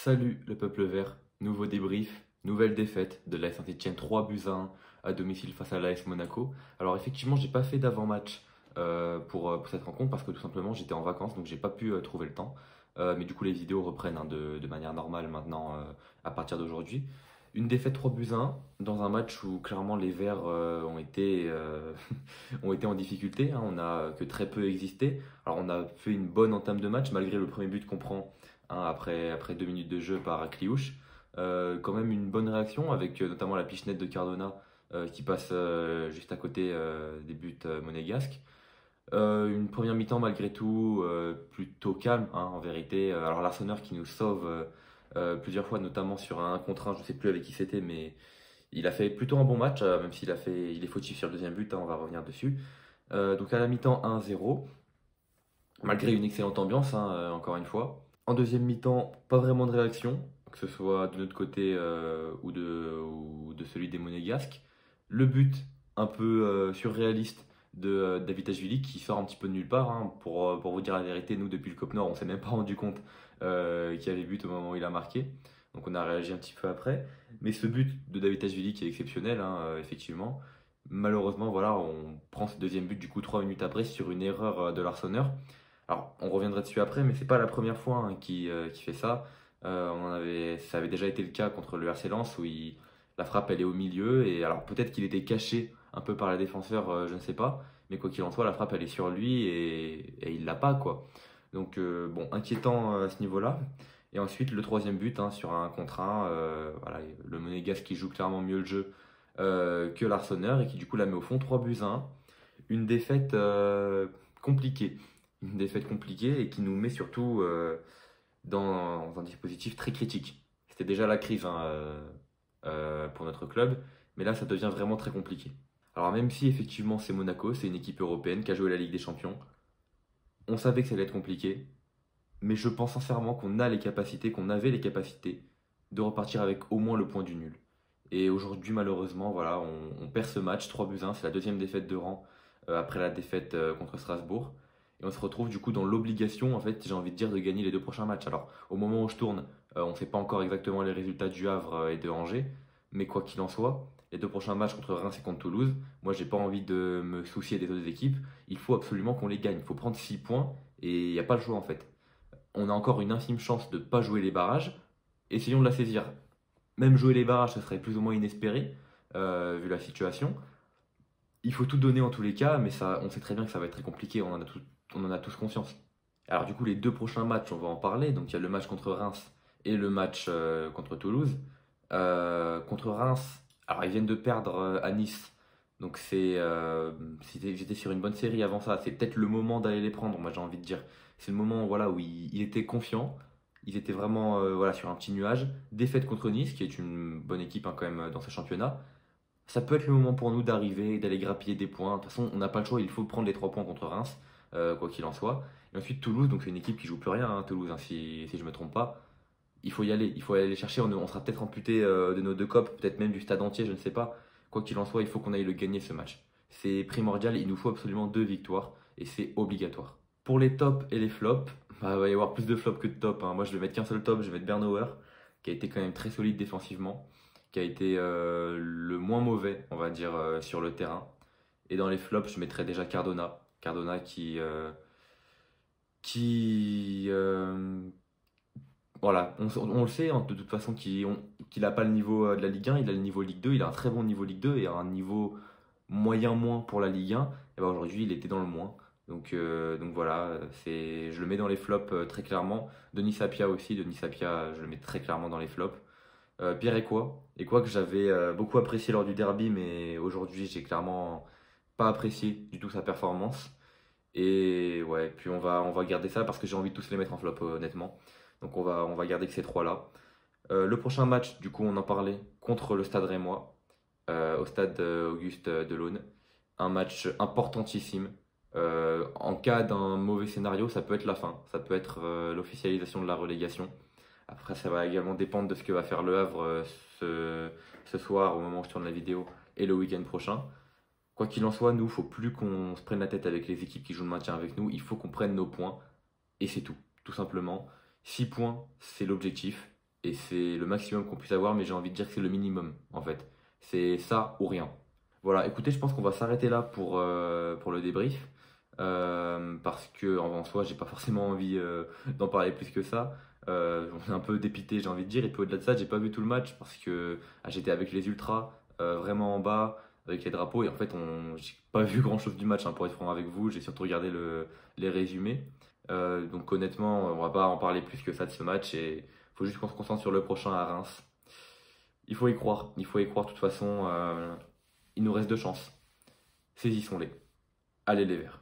Salut le peuple vert, nouveau débrief, nouvelle défaite de l'AS Saint-Étienne 3-1 à domicile face à l'AS Monaco. Alors effectivement, j'ai pas fait d'avant-match pour cette rencontre parce que tout simplement j'étais en vacances donc j'ai pas pu trouver le temps. Mais du coup les vidéos reprennent hein, de manière normale maintenant à partir d'aujourd'hui. Une défaite 3-1 dans un match où clairement les Verts ont été en difficulté, hein. On n'a que très peu existé. Alors on a fait une bonne entame de match malgré le premier but qu'on prend hein, après 2 minutes de jeu par Kliouche. Quand même une bonne réaction avec notamment la pichenette de Cardona qui passe juste à côté des buts monégasques. Une première mi-temps malgré tout plutôt calme hein, en vérité. Alors l'Arseneur qui nous sauve plusieurs fois, notamment sur un contre un, je ne sais plus avec qui c'était, mais il a fait plutôt un bon match, même il est fautif sur le deuxième but, hein, on va revenir dessus. Donc à la mi-temps 1-0, malgré une excellente ambiance, hein, encore une fois. En deuxième mi-temps, pas vraiment de réaction, que ce soit de notre côté ou de celui des Monégasques. Le but un peu surréaliste de Davitashvili qui sort un petit peu de nulle part, hein. Pour vous dire la vérité, nous depuis le COP Nord, on s'est même pas rendu compte qu'il y avait but au moment où il a marqué. Donc on a réagi un petit peu après. Mais ce but de Davitashvili qui est exceptionnel, hein, effectivement. Malheureusement, voilà, on prend ce deuxième but du coup 3 minutes après sur une erreur de l'Arseneur. Alors, on reviendra dessus après, mais c'est pas la première fois hein, qui fait ça. Ça avait déjà été le cas contre le RC Lens où la frappe elle est au milieu et alors peut-être qu'il était caché un peu par les défenseurs, je ne sais pas, mais quoi qu'il en soit, la frappe elle est sur lui et il l'a pas quoi. Donc bon, inquiétant à ce niveau-là. Et ensuite le troisième but hein, sur un contre un, voilà, le Monégasque qui joue clairement mieux le jeu que l'Arseneur et qui du coup la met au fond 3-1. Une défaite compliquée. Une défaite compliquée et qui nous met surtout dans un dispositif très critique. C'était déjà la crise hein, pour notre club, mais là ça devient vraiment très compliqué. Alors même si effectivement c'est Monaco, c'est une équipe européenne qui a joué la Ligue des Champions, on savait que ça allait être compliqué, mais je pense sincèrement qu'on a les capacités, qu'on avait les capacités de repartir avec au moins le point du nul. Et aujourd'hui malheureusement, voilà, on perd ce match 3-1, c'est la deuxième défaite de rang après la défaite contre Strasbourg. Et on se retrouve du coup dans l'obligation, en fait, j'ai envie de dire, de gagner les deux prochains matchs. Alors, au moment où je tourne, on ne sait pas encore exactement les résultats du Havre et de Angers, mais quoi qu'il en soit, les deux prochains matchs contre Reims et contre Toulouse, moi, j'ai pas envie de me soucier des autres équipes. Il faut absolument qu'on les gagne. Il faut prendre 6 points et il n'y a pas le choix en fait. On a encore une infime chance de ne pas jouer les barrages. Essayons de la saisir. Même jouer les barrages, ça serait plus ou moins inespéré, vu la situation. Il faut tout donner en tous les cas, mais ça, on sait très bien que ça va être très compliqué, on en a tous conscience. Alors du coup, les deux prochains matchs, on va en parler. Donc il y a le match contre Reims et le match contre Toulouse. Contre Reims, alors ils viennent de perdre à Nice. Donc ils étaient sur une bonne série avant ça. C'est peut-être le moment d'aller les prendre, moi j'ai envie de dire. C'est le moment voilà, où ils étaient confiants. Ils étaient vraiment voilà, sur un petit nuage. Défaite contre Nice, qui est une bonne équipe hein, quand même dans ce championnat. Ça peut être le moment pour nous d'arriver et d'aller grappiller des points. De toute façon, on n'a pas le choix, il faut prendre les 3 points contre Reims, quoi qu'il en soit. Et ensuite, Toulouse, donc c'est une équipe qui joue plus rien, hein, Toulouse, hein, si je ne me trompe pas. Il faut aller les chercher. On sera peut-être amputé de nos deux copes, peut-être même du stade entier, je ne sais pas. Quoi qu'il en soit, il faut qu'on aille le gagner ce match. C'est primordial, il nous faut absolument 2 victoires et c'est obligatoire. Pour les tops et les flops, bah, il va y avoir plus de flops que de tops, hein. Moi, je vais mettre qu'un seul top, je vais mettre Bernauer, qui a été quand même très solide défensivement, qui a été le moins mauvais, on va dire, sur le terrain. Et dans les flops, je mettrais déjà Cardona. Cardona qui voilà, on le sait hein, de toute façon qu'il n'a pas le niveau de la Ligue 1, il a le niveau Ligue 2, il a un très bon niveau Ligue 2 et un niveau moyen moins pour la Ligue 1. Et ben aujourd'hui, il était dans le moins. Donc voilà, je le mets dans les flops très clairement. Denis Sapia aussi, Denis Sapia, je le mets très clairement dans les flops. Pierre Ekwa que j'avais beaucoup apprécié lors du derby, mais aujourd'hui j'ai clairement pas apprécié du tout sa performance. Et ouais, puis on va garder ça parce que j'ai envie de tous les mettre en flop honnêtement. Donc on va garder que ces trois-là. Le prochain match, du coup on en parlait, contre le Stade Rémois, au stade Auguste Delaune. Un match importantissime. En cas d'un mauvais scénario, ça peut être la fin, ça peut être l'officialisation de la relégation. Après, ça va également dépendre de ce que va faire le Havre ce soir, au moment où je tourne la vidéo, et le week-end prochain. Quoi qu'il en soit, nous, il ne faut plus qu'on se prenne la tête avec les équipes qui jouent le maintien avec nous. Il faut qu'on prenne nos points, et c'est tout, tout simplement. 6 points, c'est l'objectif. et c'est le maximum qu'on puisse avoir, mais j'ai envie de dire que c'est le minimum en fait. C'est ça ou rien. Voilà, écoutez, je pense qu'on va s'arrêter là pour le débrief. Parce que en soi, j'ai pas forcément envie d'en parler plus que ça. On est un peu dépité, j'ai envie de dire. Et puis au-delà de ça, j'ai pas vu tout le match parce que j'étais avec les ultras, vraiment en bas, avec les drapeaux. Et en fait, j'ai pas vu grand-chose du match, hein, pour être franc avec vous. J'ai surtout regardé les résumés. Donc honnêtement, on va pas en parler plus que ça de ce match. Et faut juste qu'on se concentre sur le prochain à Reims. Il faut y croire. Il faut y croire. De toute façon, il nous reste deux chances. Saisissons-les. Allez les Verts.